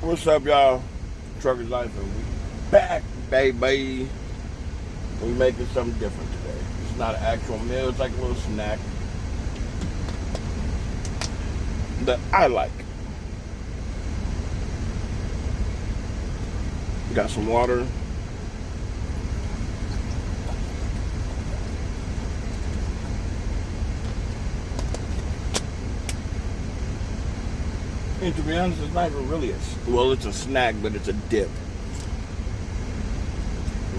What's up, y'all? Trucker's Life, and we back, baby. We making something different today. It's not an actual meal, it's like a little snack that I like. Got some water. And to be honest, it's not even really well, it's a snack, but it's a dip.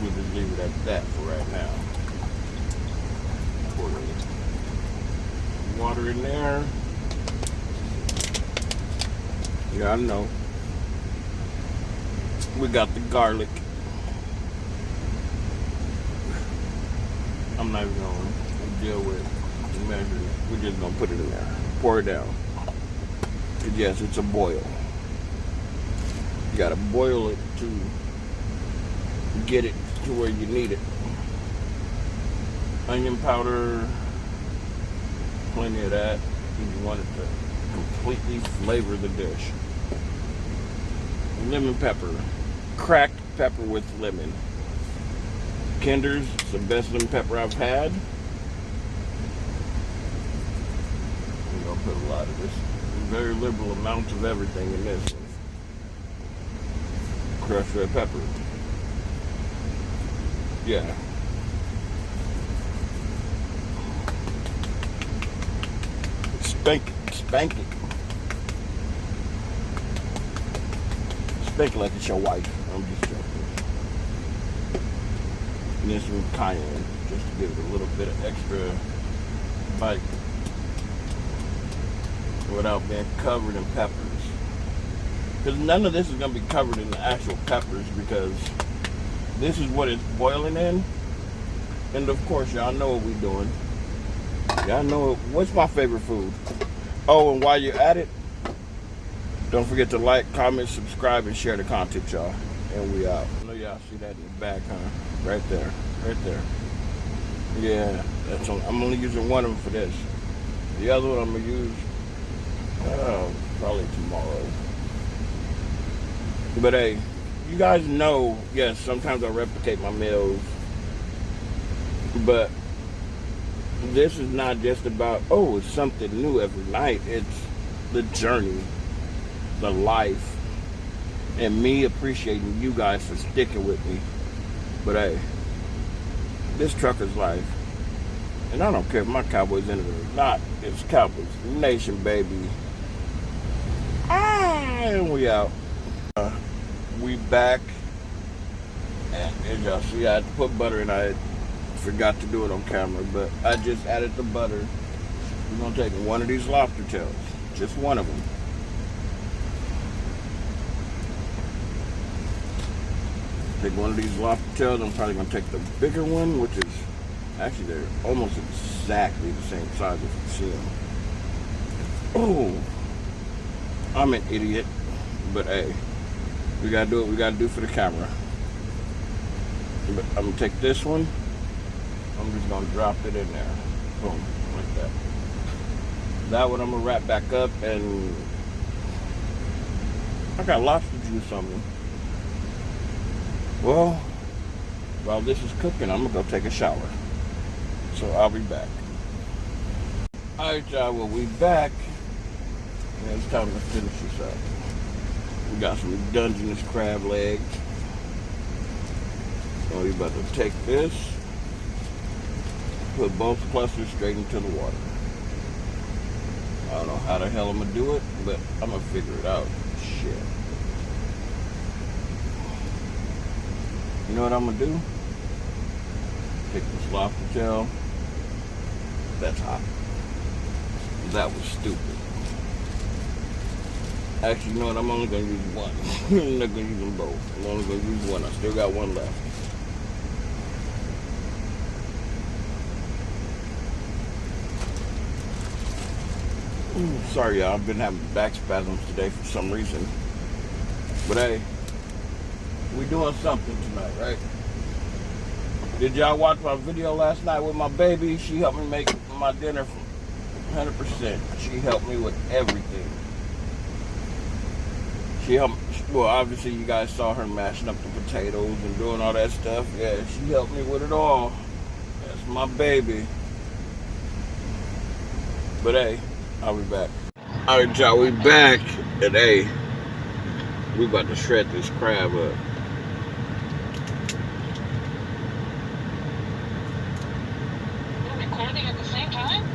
We'll just leave it at that for right now. Pour the water in there. Yeah, I know. We got the garlic. I'm not even gonna deal with measuring it. We're just gonna put it in there. Pour it down. Yes, it's a boil. You gotta boil it to get it to where you need it. Onion powder, plenty of that. You want it to completely flavor the dish. Lemon pepper, cracked pepper with lemon. Kinder's, it's the best lemon pepper I've had. I'm gonna put a lot of this. Very liberal amounts of everything in this one. Crushed red pepper. Yeah. Spank it. Spank it like it's your wife. I'm just joking. And this one cayenne, just to give it a little bit of extra bite, without being covered in peppers. Because none of this is going to be covered in the actual peppers, because this is what it's boiling in. And of course, y'all know what we're doing. Y'all know what's my favorite food. Oh, and while you're at it, don't forget to like, comment, subscribe, and share the content, y'all. And we out. I know y'all see that in the back, huh? Right there. Right there. Yeah, that's on. I'm only using one of them for this. The other one I'm going to use probably tomorrow. But hey, you guys know, yes, sometimes I replicate my meals, but this is not just about, oh, it's something new every night. It's the journey, the life, and me appreciating you guys for sticking with me. But hey, this trucker's life, and I don't care if my Cowboys in it or not, it's Cowboys Nation, baby. And we out. We back. And as y'all see, I had to put butter in. I forgot to do it on camera, but I just added the butter. We're going to take one of these lobster tails. Just one of them. Take one of these lobster tails. I'm probably going to take the bigger one, which is, actually, they're almost exactly the same size if you see them. Oh. I'm an idiot, but hey, we gotta do what we gotta do for the camera. But I'm gonna take this one. I'm just gonna drop it in there. Boom, like that. That one I'm gonna wrap back up, and I got lobster juice on me. Well, while this is cooking, I'm gonna go take a shower. So I'll be back. Alright, y'all, well, we back. And it's time to finish this up. We got some Dungeness crab legs. So we're about to take this, put both clusters straight into the water. I don't know how the hell I'm gonna do it, but I'm gonna figure it out. Shit. You know what I'm gonna do? Take this lobster tail. That's hot. That was stupid. Actually, you know what? I'm only going to use one. I'm not going to use them both. I'm only going to use one. I still got one left. Ooh, sorry, y'all. I've been having back spasms today for some reason. But hey, we doing something tonight, right? Did y'all watch my video last night with my baby? She helped me make my dinner from 100%. She helped me with everything. She helped, well, obviously you guys saw her mashing up the potatoes and doing all that stuff. Yeah, she helped me with it all. That's my baby. But hey, I'll be back. Alright, y'all, we back. And hey, we about to shred this crab up. You're recording at the same time?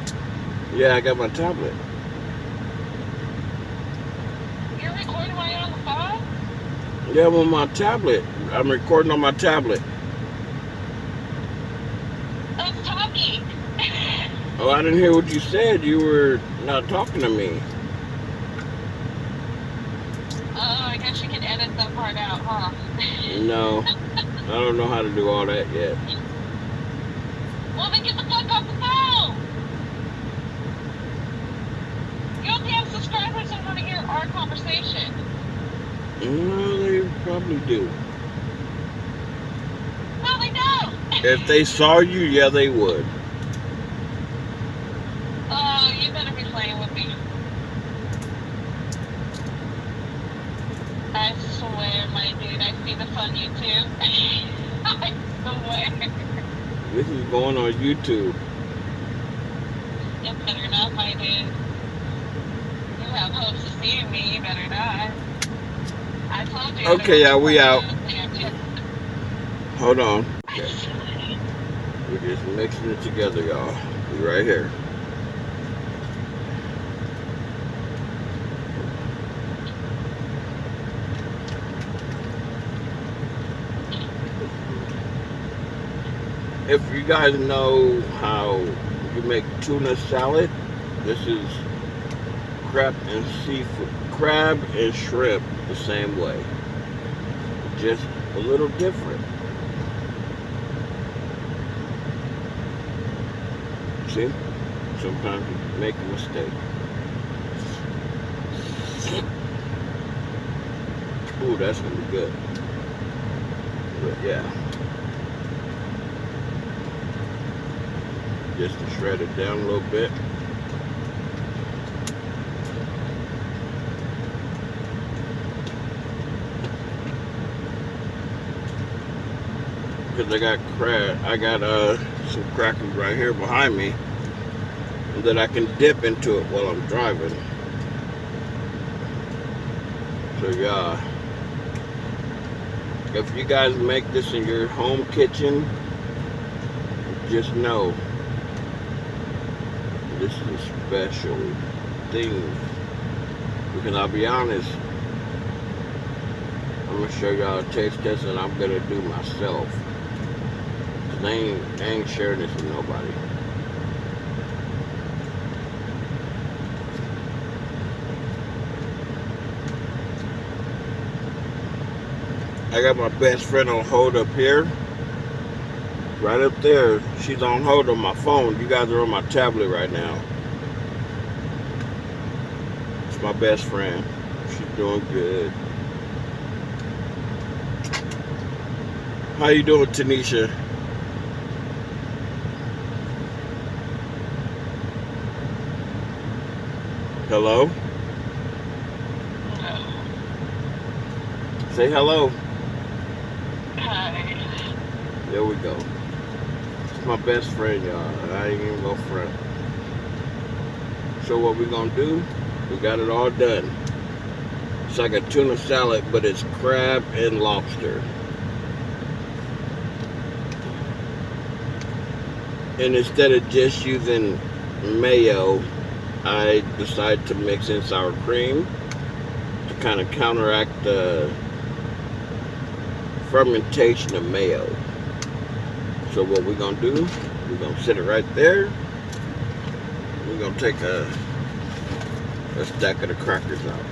Yeah, I got my tablet. You're recording while you're on the phone? Yeah, I'm on my tablet. I'm recording on my tablet. I was talking. Oh, I didn't hear what you said. You were not talking to me. Oh, I guess you can edit that part out, huh? No, I don't know how to do all that yet. Well, then get the fuck off the phone! You don't have subscribers that want to hear our conversation. No, they probably do. No, they don't! If they saw you, yeah, they would. Oh, you better be playing with me. I swear, my dude, I see the fun you too. I swear. This is going on YouTube. You better not, my dude. You have hopes of seeing me, you better not. I told you. Okay, yeah, we out. Hold on. Okay. We're just mixing it together, y'all. We right here. If you guys know how you make tuna salad, this is crab and seafood, crab and shrimp the same way, just a little different. See, sometimes you make a mistake. Ooh, that's gonna be good. But yeah. Just to shred it down a little bit. Because I got some crackers right here behind me that I can dip into it while I'm driving. So yeah, if you guys make this in your home kitchen, just know this is a special thing, because I'll be honest, I'm gonna show y'all a taste test and I'm gonna do myself. I ain't sharing this with nobody. I got my best friend on hold up here. Right up there, she's on hold on my phone. You guys are on my tablet right now. It's my best friend. She's doing good. How you doing, Tanisha? Hello? No. Say hello. Hi. There we go. My best friend, y'all. I ain't even gonna front. So what we gonna do? We got it all done. It's like a tuna salad, but it's crab and lobster. And instead of just using mayo, I decided to mix in sour cream to kind of counteract the fermentation of mayo. So what we're gonna do, we're gonna set it right there. We're gonna take a stack of the crackers out.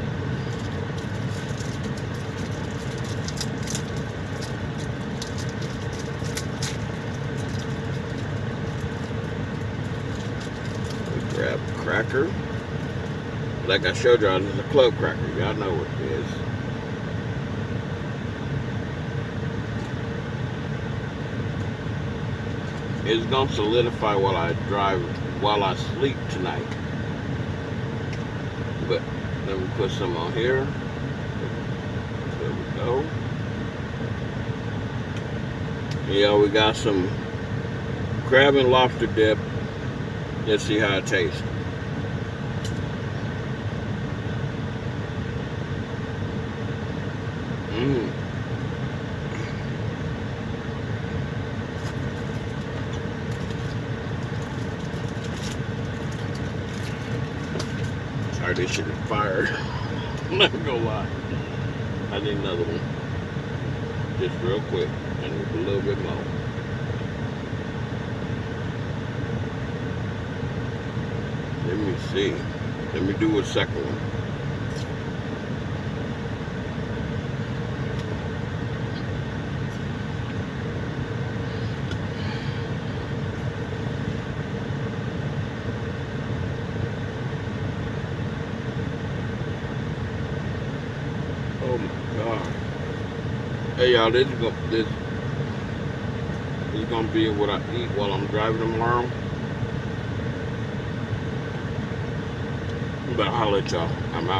We grab a cracker. Like I showed y'all, this is a club cracker. Y'all know what it is. It's gonna solidify while I sleep tonight. But let me put some on here. Yeah, we got some crab and lobster dip. Let's see how it tastes. Sorry, this shit is fired. I'm not gonna lie. I need another one. Just real quick. I need a little bit more. Let me see. Let me do a second one. Oh my God. Hey y'all, this is gonna be what I eat while I'm driving tomorrow. But I'll holler at y'all. I'm out.